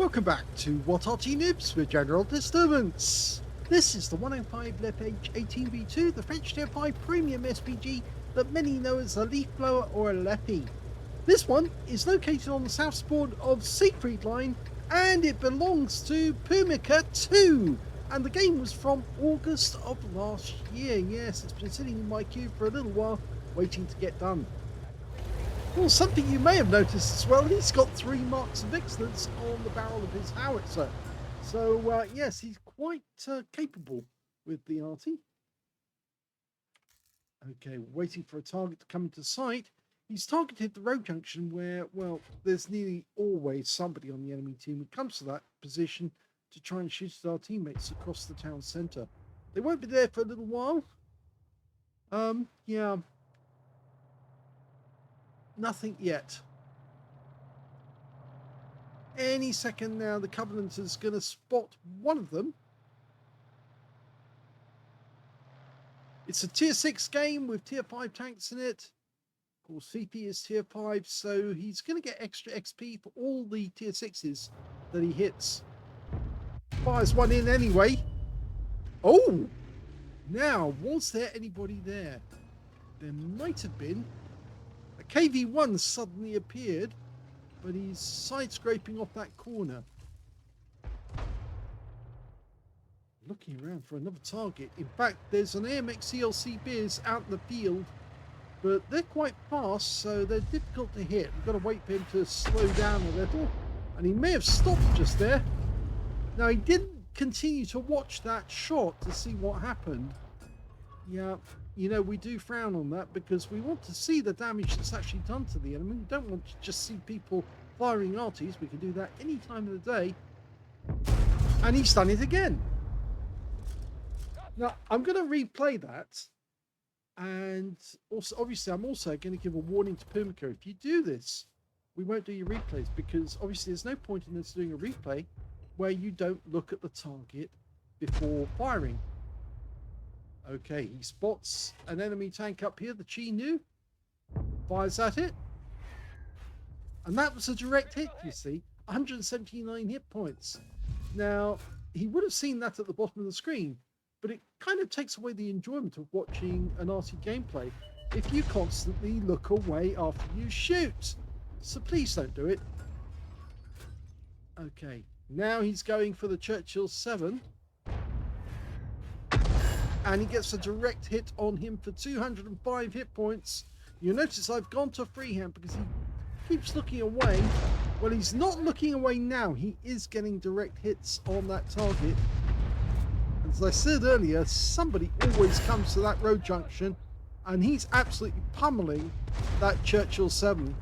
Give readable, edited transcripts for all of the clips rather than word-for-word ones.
Welcome back to What Arty Noobs with General Disturbance. This is the 105 leFH18B2, the French Tier 5 premium SPG that many know as a leaf blower or a leFH. This one is located on the south sport of Siegfried Line and it belongs to pumicka2. And the game was from August of last year. Yes, it's been sitting in my queue for a little while, waiting to get done. Well, something you may have noticed as well, he's got 3 marks of excellence on the barrel of his howitzer. So, yes, he's quite capable with the Arty. Okay, waiting for a target to come into sight. He's targeted the road junction where, well, there's nearly always somebody on the enemy team who comes to that position to try and shoot at our teammates across the town centre. They won't be there for a little while. Yeah. Nothing yet. Any second now, the Covenant is going to spot one of them. It's a tier 6 game with tier 5 tanks in it. Of course, CP is tier 5, so he's going to get extra XP for all the tier 6s that he hits. Fires one in anyway. Oh! Now, was there anybody there? There might have been. A KV-1 suddenly appeared, but he's side-scraping off that corner. Looking around for another target. In fact, there's an AMX CLC Beers out in the field, but they're quite fast, so they're difficult to hit. We've got to wait for him to slow down a little, and he may have stopped just there. Now, he didn't continue to watch that shot to see what happened. Yeah, you know, we do frown on that because we want to see the damage that's actually done to the enemy. We don't want to just see people firing arties. We can do that any time of the day. And he's done it again. Now, I'm going to replay that. And also, obviously, I'm also going to give a warning to Pumicka. If you do this, we won't do your replays because obviously there's no point in us doing a replay where you don't look at the target before firing. Okay, he spots an enemy tank up here, the Chi-Nu, fires at it, and that was a direct hit, you see, 179 hit points. Now, he would have seen that at the bottom of the screen, but it kind of takes away the enjoyment of watching an Arty gameplay if you constantly look away after you shoot. So please don't do it. Okay, now he's going for the Churchill 7. And he gets a direct hit on him for 205 hit points. You'll notice I've gone to freehand because he keeps looking away. Well, he's not looking away now. He is getting direct hits on that target. As I said earlier, somebody always comes to that road junction and he's absolutely pummeling that Churchill 7.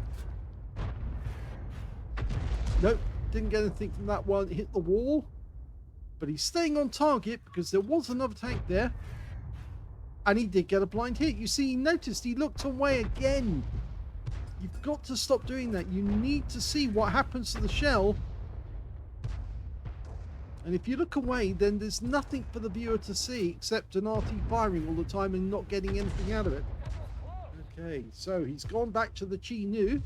Nope, didn't get anything from that one. It hit the wall. But he's staying on target because there was another tank there. And he did get a blind hit. You see, he noticed he looked away again. You've got to stop doing that. You need to see what happens to the shell. And if you look away, then there's nothing for the viewer to see except an Arty firing all the time and not getting anything out of it. Okay, so he's gone back to the Chi-Nu.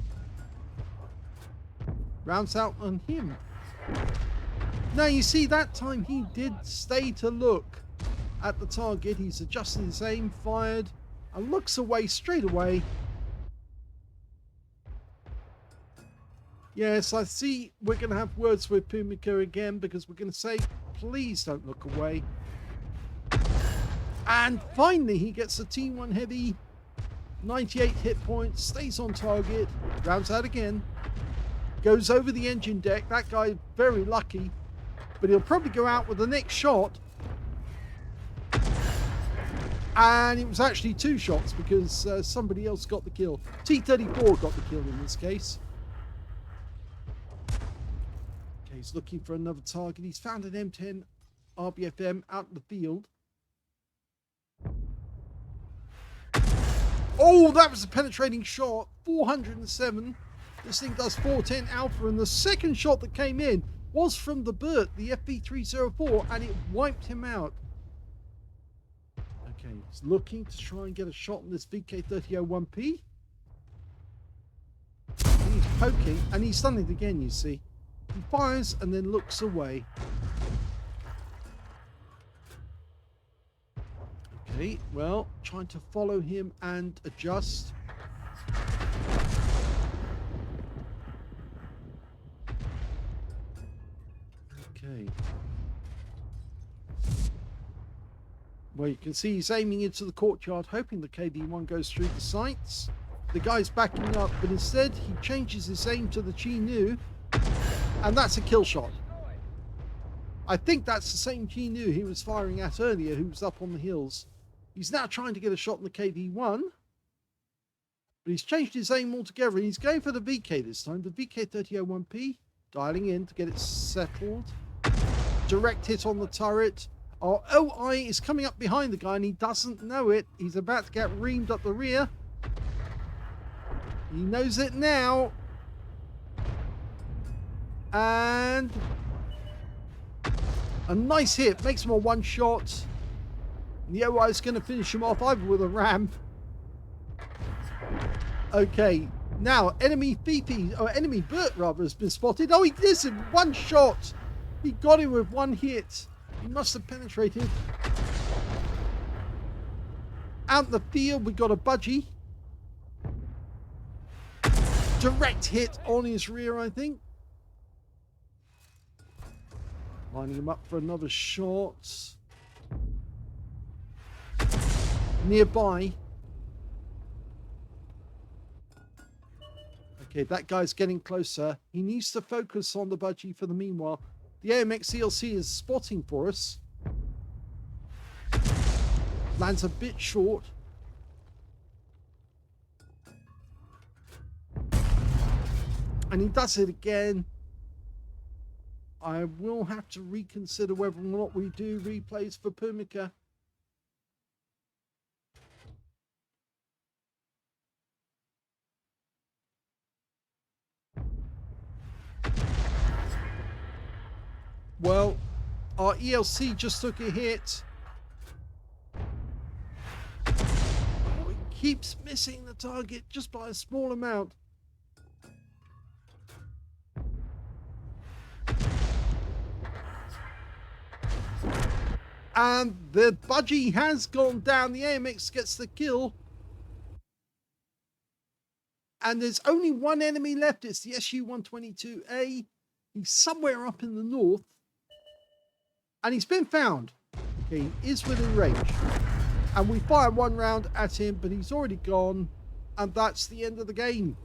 Rounds out on him. Now you see that time he did stay to look at the target. He's adjusted his aim, fired, and looks away straight away. Yes, I see we're going to have words with Pumicka again because we're going to say, please don't look away. And finally he gets a T1 heavy, 98 hit points, stays on target, rounds out again, goes over the engine deck. That guy very lucky. But he'll probably go out with the next shot. And it was actually 2 shots because somebody else got the kill. T-34 got the kill in this case. Okay, he's looking for another target. He's found an M10 RBFM out in the field. Oh, that was a penetrating shot. 407. This thing does 410 alpha. And the second shot that came in was from the Burt, the FV304, and it wiped him out. Okay, he's looking to try and get a shot on this VK3001P. He's poking, and he's done it again, you see. He fires and then looks away. Okay, well, trying to follow him and adjust. Okay. Well, you can see he's aiming into the courtyard, hoping the KV-1 goes through the sights. The guy's backing up, but instead he changes his aim to the Chi-Nu, and that's a kill shot. I think that's the same Chi-Nu he was firing at earlier, who was up on the hills. He's now trying to get a shot on the KV-1, but he's changed his aim altogether. He's going for the VK this time, the VK3001P, dialing in to get it settled. Direct hit on the turret. Our OI is coming up behind the guy and he doesn't know it. He's about to get reamed up the rear. He knows it now. And a nice hit. Makes him a one shot. And the OI is going to finish him off either with a ram. Okay. Now, enemy Fifi, or enemy Bert rather, has been spotted. Oh, he did him. One shot. He got him with one hit. He must have penetrated. Out in the field, we got a budgie. Direct hit on his rear, I think. Lining him up for another shot. Nearby. Okay, that guy's getting closer. He needs to focus on the budgie for the meanwhile. The AMX CLC is spotting for us. Lands a bit short. And he does it again. I will have to reconsider whether or not we do replays for Pumicka. Well, our ELC just took a hit. Oh, he keeps missing the target just by a small amount. And the budgie has gone down. The AMX gets the kill. And there's only one enemy left. It's the SU-122A. He's somewhere up in the north. And he's been found. Okay, he is within range. And we fire one round at him, but he's already gone. And that's the end of the game.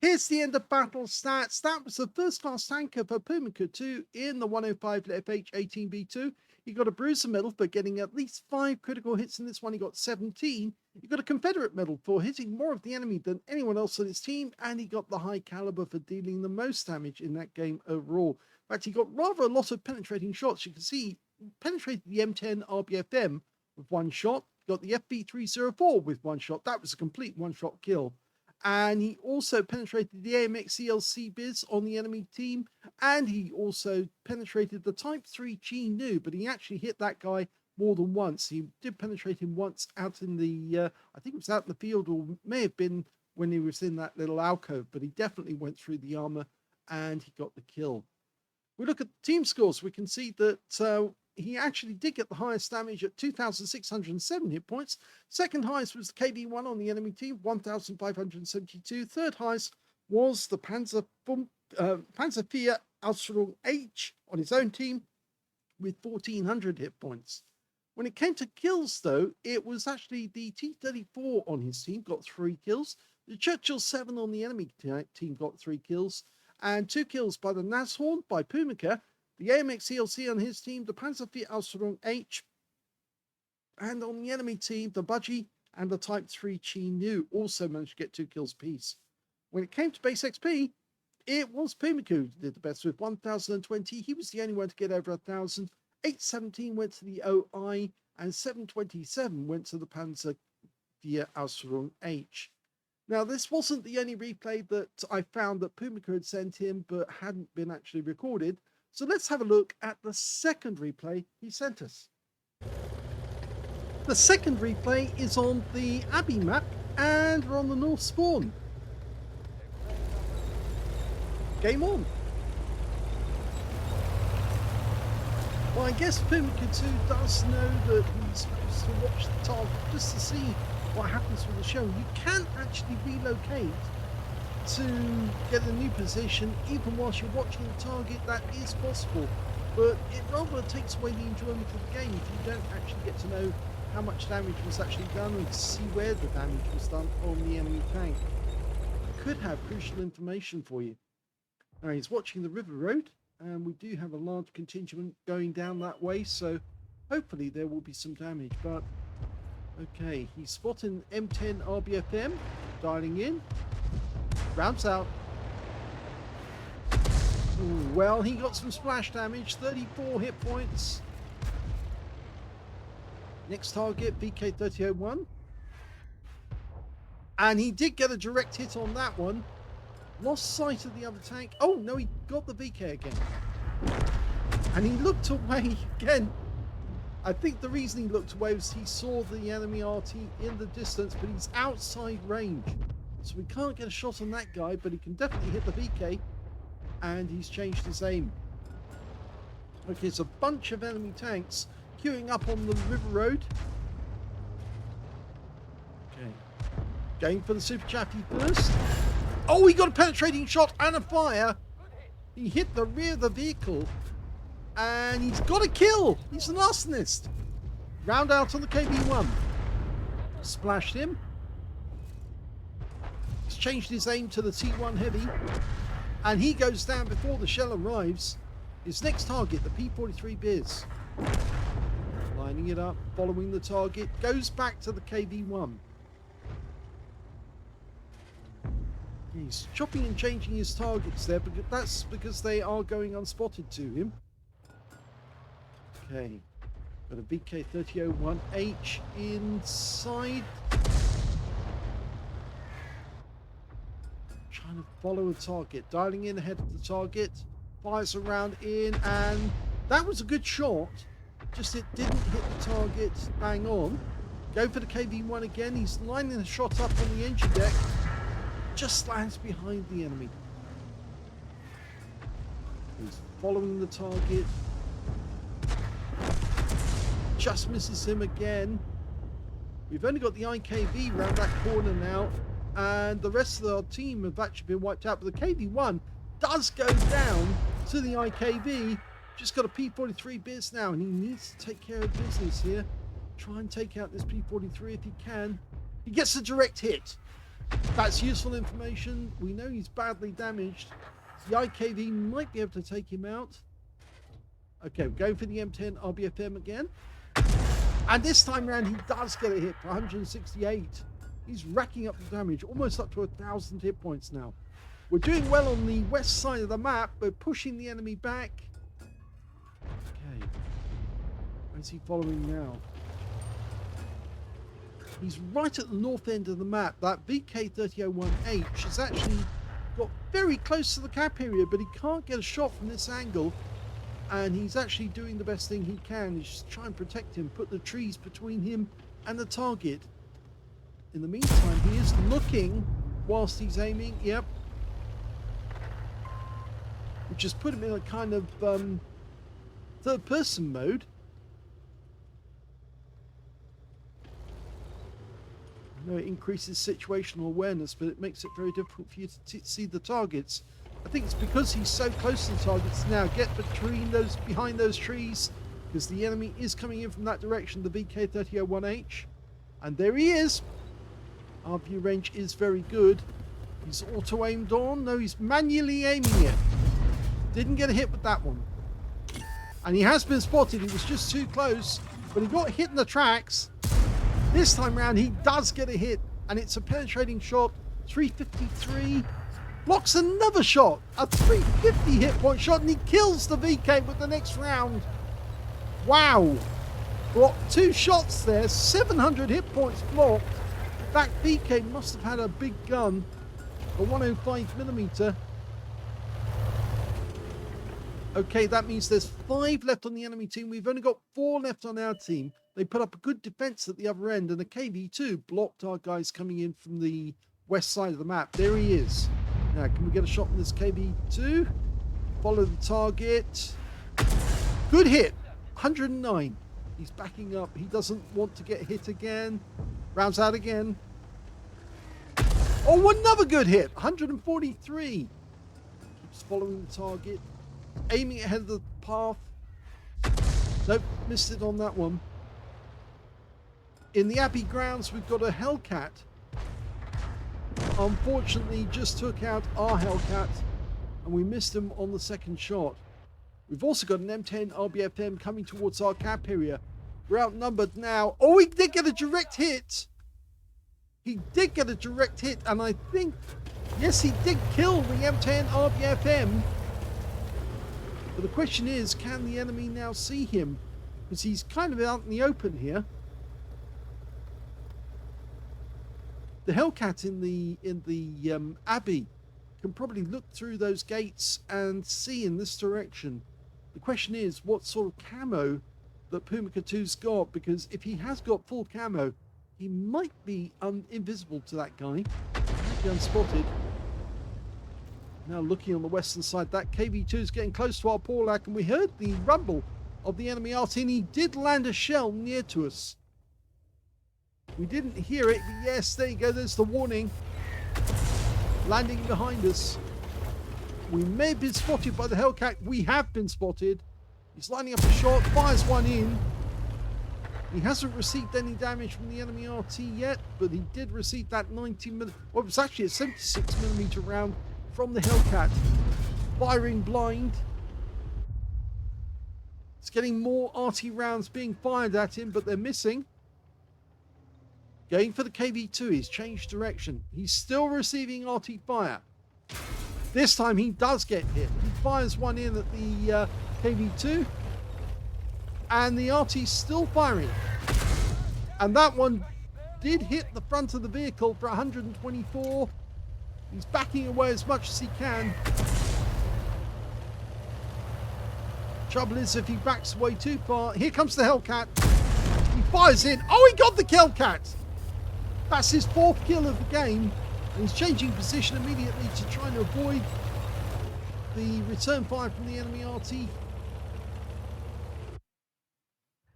Here's the end of battle stats. That was the first class tanker for pumicka2 in the 105 leFH18B2. He got a bruiser medal for getting at least 5 critical hits in this one. He got 17. He got a Confederate medal for hitting more of the enemy than anyone else on his team. And he got the high caliber for dealing the most damage in that game overall. In fact, he got rather a lot of penetrating shots. You can see he penetrated the M10 RBFM with one shot. He got the FB304 with one shot. That was a complete one-shot kill. And he also penetrated the AMX CLC biz on the enemy team. And he also penetrated the Type 3 Chi-Nu, but he actually hit that guy more than once. He did penetrate him once out in the, I think it was out in the field, or may have been when he was in that little alcove, but he definitely went through the armor and he got the kill. We look at the team scores, we can see that he actually did get the highest damage at 2,607 hit points. Second highest was the KV-1 on the enemy team, 1,572. Third highest was the Panzer IV Aslains H on his own team with 1,400 hit points. When it came to kills, though, it was actually the T-34 on his team got 3 kills. The Churchill 7 on the enemy team got 3 kills. And 2 kills by the Nashorn by Pumicka. The AMX CLC on his team, the Panzer IV Aslains H, and on the enemy team, the Budgie and the Type 3 Chi-Nu also managed to get 2 kills apiece. When it came to base XP, it was Pumicka who did the best with 1,020. He was the only one to get over 1,000. 817 went to the OI, and 727 went to the Panzer IV Aslains H. Now, this wasn't the only replay that I found that Pumicka had sent him, but hadn't been actually recorded. So let's have a look at the second replay he sent us. The second replay is on the Abbey map, And we're on the north spawn. Game on. Well, I guess pumicka2 does know that he's supposed to watch the target just to see what happens with the shell. You can actually relocate to get a new position even whilst you're watching the target. That is possible, but it rather takes away the enjoyment of the game if you don't actually get to know how much damage was actually done and see where the damage was done on the enemy tank. It could have crucial information for you. Now he's watching the river road, and we do have a large contingent going down that way, so hopefully there will be some damage. But okay, he's spotting M10 RBFM, dialing in, rounds out. Ooh, well, he got some splash damage, 34 hit points. Next target, VK3001. And he did get a direct hit on that one. Lost sight of the other tank. Oh, no, he got the VK again. And he looked away again. I think the reason he looked away was he saw the enemy Arty in the distance, but he's outside range. So we can't get a shot on that guy, but he can definitely hit the VK. And he's changed his aim. Okay, it's a bunch of enemy tanks queuing up on the river road. Okay. Going for the Super Chappy first. Oh, he got a penetrating shot and a fire. He hit the rear of the vehicle. And he's got a kill. He's an arsonist. Round out on the KB1. Splashed him. He's changed his aim to the T1 Heavy. And he goes down before the shell arrives. His next target, the P43 Biz. Lining it up, following the target. Goes back to the KB1. He's chopping and changing his targets there, but that's because they are going unspotted to him. Okay, got a VK3001H inside. Trying to follow a target, dialing in ahead of the target. Fires around in, and that was a good shot. Just it didn't hit the target bang on. Go for the KV1 again. He's lining a shot up on the engine deck. Just lands behind the enemy. He's following the target. Just misses him again. We've only got the IKV round that corner now, and the rest of our team have actually been wiped out. But the KV1 does go down to the IKV. Just got a P43 Biz now, and he needs to take care of business here. Try and take out this P43 if he can. He gets a direct hit. That's useful information. We know he's badly damaged. The IKV might be able to take him out. Okay, we're going for the M10 RBFM again. And this time around, he does get a hit for 168. He's racking up the damage, almost up to 1,000 hit points now. We're doing well on the west side of the map. We're pushing the enemy back. Okay. Where's he following now? He's right at the north end of the map. That VK3001H has actually got very close to the cap area, but he can't get a shot from this angle. And he's actually doing the best thing he can. He's just trying to protect him, put the trees between him and the target. In the meantime, he is looking whilst he's aiming. Yep. Which has put him in a kind of third-person mode. I know it increases situational awareness, but it makes it very difficult for you to see the targets. I think it's because he's so close to the targets now. Get behind those trees, because the enemy is coming in from that direction, the VK3001H. And there he is. Our view range is very good. He's auto-aimed on. No, he's manually aiming it. Didn't get a hit with that one. And he has been spotted. He was just too close, but he got hit in the tracks. This time around, he does get a hit, and it's a penetrating shot. 353. Blocks another shot. A 350 hit point shot, and he kills the VK with the next round. Wow. Blocked 2 shots there. 700 hit points blocked. That VK must have had a big gun. A 105mm. Okay, that means there's 5 left on the enemy team. We've only got 4 left on our team. They put up a good defense at the other end, and the KV2 blocked our guys coming in from the west side of the map. There he is. Now, can we get a shot on this KV2? Follow the target. Good hit. 109. He's backing up. He doesn't want to get hit again. Rounds out again. Oh, another good hit. 143. Keeps following the target. Aiming ahead of the path. Nope, missed it on that one. In the Abbey grounds, we've got a Hellcat. Unfortunately, just took out our Hellcat, and we missed him on the second shot. We've also got an M10 RBFM coming towards our cap area. We're outnumbered now. Oh, he did get a direct hit. He did get a direct hit, and I think, yes, he did kill the M10 RBFM. But the question is, can the enemy now see him? Because he's kind of out in the open here. The Hellcat in the Abbey can probably look through those gates and see in this direction. The question is, what sort of camo that pumicka2's got? Because if he has got full camo, he might be invisible to that guy. He might be unspotted. Now looking on the western side, that KV2 is getting close to our Porlac, and we heard the rumble of the enemy Arty, and he did land a shell near to us. We didn't hear it, but yes, there you go, there's the warning. Landing behind us. We may have been spotted by the Hellcat. We have been spotted. He's lining up a shot, fires one in. He hasn't received any damage from the enemy RT yet, but he did receive that 90mm, well, it was actually a 76mm round from the Hellcat. Firing blind. It's getting more RT rounds being fired at him, but they're missing. Going for the KV2, he's changed direction. He's still receiving RT fire. This time he does get hit. He fires one in at the KV2. And the RT's still firing. And that one did hit the front of the vehicle for 124. He's backing away as much as he can. Trouble is, if he backs away too far, here comes the Hellcat. He fires in. Oh, he got the Hellcat! That's his 4th kill of the game, and he's changing position immediately to try and avoid the return fire from the enemy RT.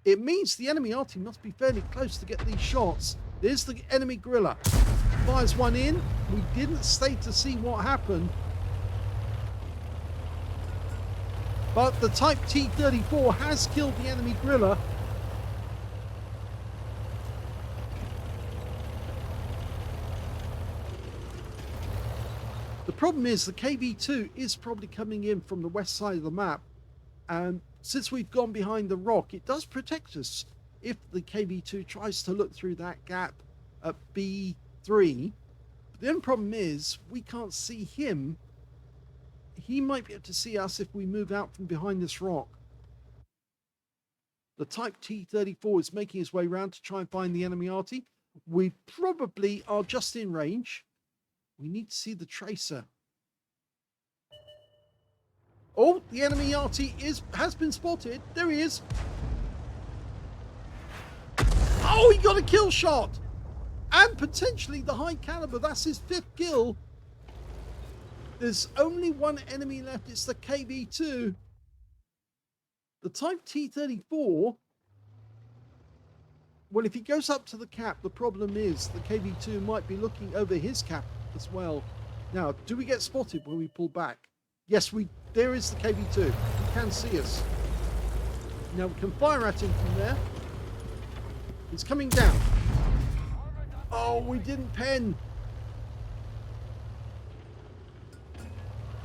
It means the enemy RT must be fairly close to get these shots. There's the enemy gorilla. Fires one in. We didn't stay to see what happened. But the Type T-34 has killed the enemy gorilla. The problem is the KV2 is probably coming in from the west side of the map, and since we've gone behind the rock, it does protect us if the KV2 tries to look through that gap at B3. But the only problem is we can't see him. He might be able to see us if we move out from behind this rock. The Type T-34 is making his way around to try and find the enemy Arty. We probably are just in range. We need to see the tracer. Oh, the enemy Arty has been spotted. There he is. Oh, he got a kill shot. And potentially the high caliber. That's his 5th kill. There's only one enemy left. It's the KV2. The Type T-34. Well, if he goes up to the cap, the problem is the KV2 might be looking over his cap as well. Now, do we get spotted when we pull back? Yes, there is the KV2. He can see us. Now we can fire at him from there. He's coming down. Oh, we didn't pen.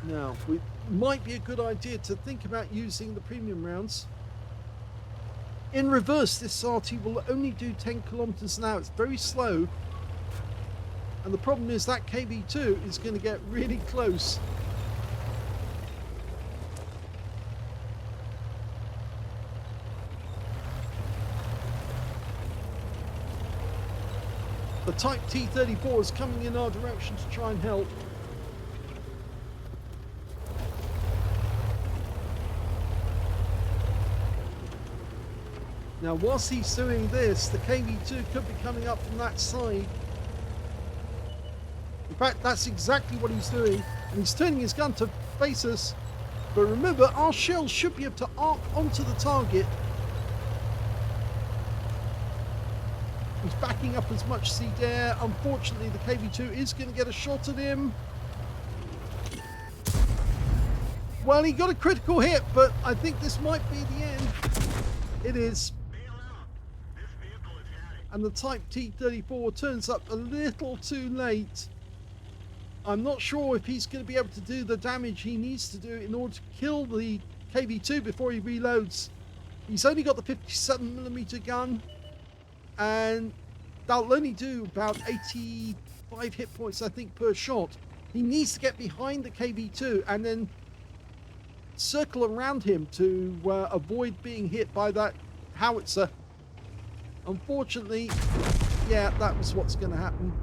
Now, it might be a good idea to think about using the premium rounds. In reverse, this Arty will only do 10 kilometers an hour. It's very slow. And the problem is that KV2 is going to get really close. The Type T-34 is coming in our direction to try and help. Now, whilst he's doing this, the KV2 could be coming up from that side. In fact, that's exactly what he's doing. And he's turning his gun to face us. But remember, our shells should be able to arc onto the target. He's backing up as much as he dare. Unfortunately, the KV2 is going to get a shot at him. Well, he got a critical hit, but I think this might be the end. It is. And the Type T-34 turns up a little too late. I'm not sure if he's going to be able to do the damage he needs to do in order to kill the KV2 before he reloads. He's only got the 57mm gun, and that'll only do about 85 hit points, I think, per shot. He needs to get behind the KV2 and then circle around him to avoid being hit by that howitzer. Unfortunately, yeah, that was what's going to happen.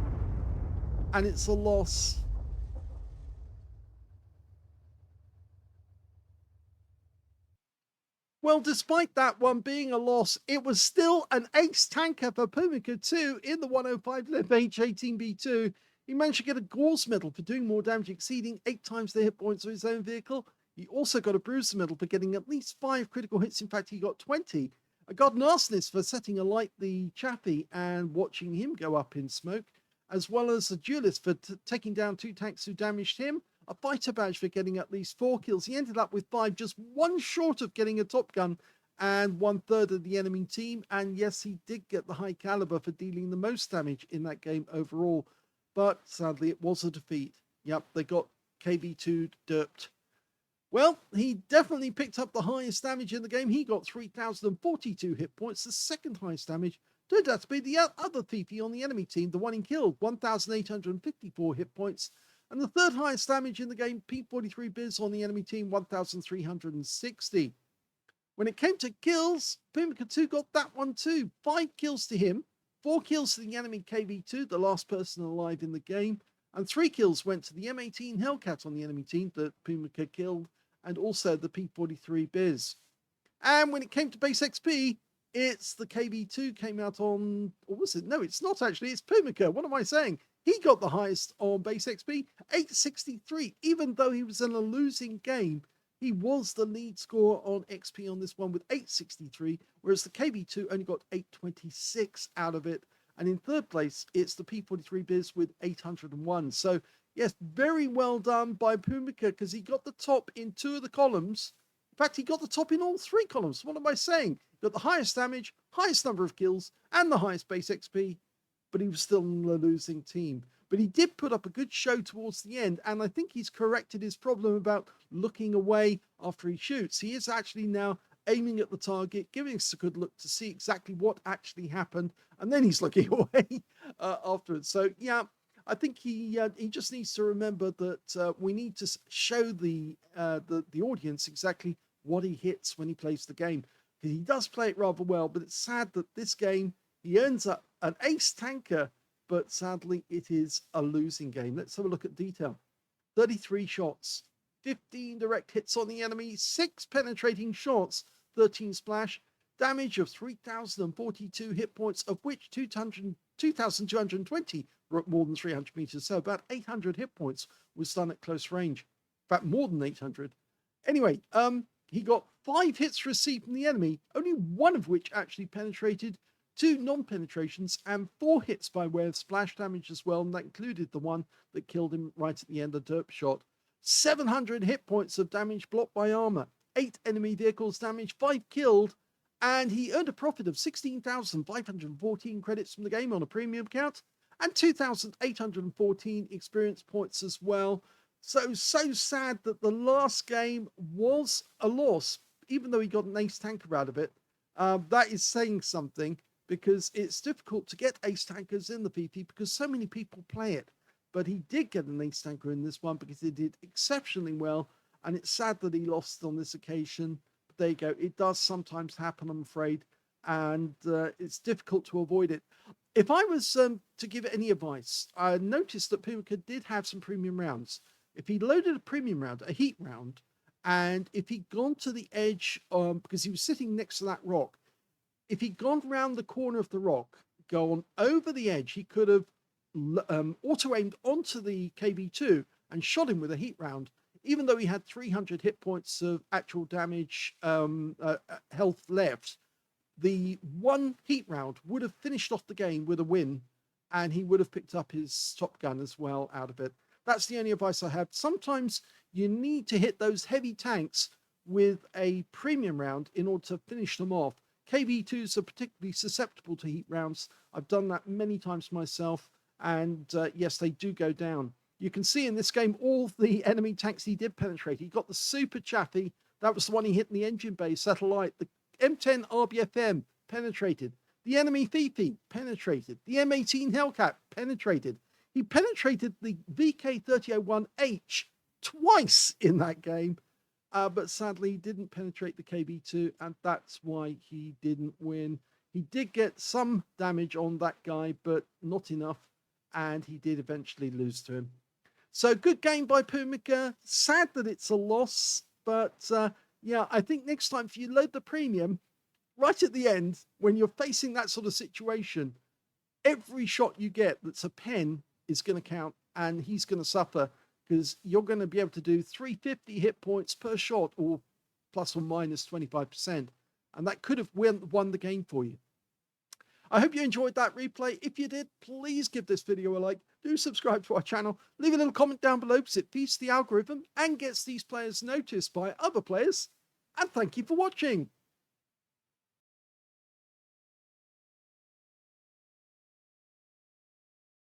And it's a loss. Well, despite that one being a loss, it was still an ace tanker for pumicka2 in the 105 leFH18B2. He managed to get a Gauze medal for doing more damage, exceeding 8 times the hit points of his own vehicle. He also got a Bruiser medal for getting at least 5 critical hits. In fact, he got 20. I got an Aslains for setting alight the Chaffee and watching him go up in smoke, as well as a Duelist for taking down 2 tanks who damaged him. A Fighter badge for getting at least 4 kills. He ended up with 5, just 1 short of getting a Top Gun and 1/3 of the enemy team. And yes, he did get the High Caliber for dealing the most damage in that game overall. But sadly, it was a defeat. Yep, they got KV2 derped. Well, he definitely picked up the highest damage in the game. He got 3,042 hit points. The second highest damage turned out to be the other Fifi on the enemy team, the one he killed, 1,854 hit points. And the third highest damage in the game, P43 Biz on the enemy team, 1,360. When it came to kills, pumicka2 got that one too. 5 kills to him, 4 kills to the enemy KV2, the last person alive in the game, and 3 kills went to the M18 Hellcat on the enemy team that pumicka killed, and also the P43 Biz. And when it came to base XP, it's the KV2 came out on, or was it? No, it's not actually, it's pumicka. What am I saying? He got the highest on base XP, 863. Even though he was in a losing game, he was the lead scorer on XP on this one with 863, whereas the KV2 only got 826 out of it. And in third place, it's the P43 Biz with 801. So, yes, very well done by pumicka, because he got the top in 2 of the columns. In fact, he got the top in all 3 columns. What am I saying? He got the highest damage, highest number of kills, and the highest base XP. But he was still in the losing team. But he did put up a good show towards the end, and I think he's corrected his problem about looking away after he shoots. He is actually now aiming at the target, giving us a good look to see exactly what actually happened, and then he's looking away afterwards. So yeah, I think he just needs to remember that we need to show the audience exactly what he hits when he plays the game, because he does play it rather well. But it's sad that this game he earns up an ace tanker, but sadly it is a losing game. Let's have a look at detail. 33 shots, 15 direct hits on the enemy, 6 penetrating shots, 13 splash, damage of 3,042 hit points, of which 2,220 were at more than 300 meters. So about 800 hit points was done at close range. In fact, more than 800. Anyway, he got 5 hits received from the enemy, only 1 of which actually penetrated, 2 non-penetrations, and 4 hits by way of splash damage as well, and that included the one that killed him right at the end, a derp shot. 700 hit points of damage blocked by armor, 8 enemy vehicles damaged, 5 killed, and he earned a profit of 16,514 credits from the game on a premium account, and 2,814 experience points as well. So sad that the last game was a loss, even though he got an ace tanker out of it. That is saying something, because it's difficult to get ace tankers in the PP because so many people play it. But he did get an ace tanker in this one because he did exceptionally well, and it's sad that he lost on this occasion. But there you go. It does sometimes happen, I'm afraid, and it's difficult to avoid it. If I was to give it any advice, I noticed that pumicka did have some premium rounds. If he loaded a premium round, a heat round, and if he'd gone to the edge, because he was sitting next to that rock, if he'd gone round the corner of the rock, gone over the edge, he could have auto-aimed onto the KB2 and shot him with a heat round. Even though he had 300 hit points of actual damage, health left, the one heat round would have finished off the game with a win, and he would have picked up his top gun as well out of it. That's the only advice I have. Sometimes you need to hit those heavy tanks with a premium round in order to finish them off. KB2s are particularly susceptible to heat rounds. I've done that many times myself, and yes, they do go down. You can see in this game all the enemy tanks he did penetrate. He got the Super Chaffee. That was the one he hit in the engine bay satellite. The M10 RBFM penetrated. The enemy Fifi penetrated. The M18 Hellcat penetrated. He penetrated the VK3001H twice in that game, but sadly he didn't penetrate the KB2, and that's why he didn't win. He did get some damage on that guy, but not enough, and he did eventually lose to him. So good game by Pumicka. Sad that it's a loss, but yeah, I think next time if you load the premium, right at the end, when you're facing that sort of situation, every shot you get that's a pen is going to count, and he's going to suffer, because you're going to be able to do 350 hit points per shot, or plus or minus 25%, and that could have won the game for you. I hope you enjoyed that replay. If you did, please give this video a like. Do subscribe to our channel. Leave a little comment down below, because it feeds the algorithm and gets these players noticed by other players. And thank you for watching.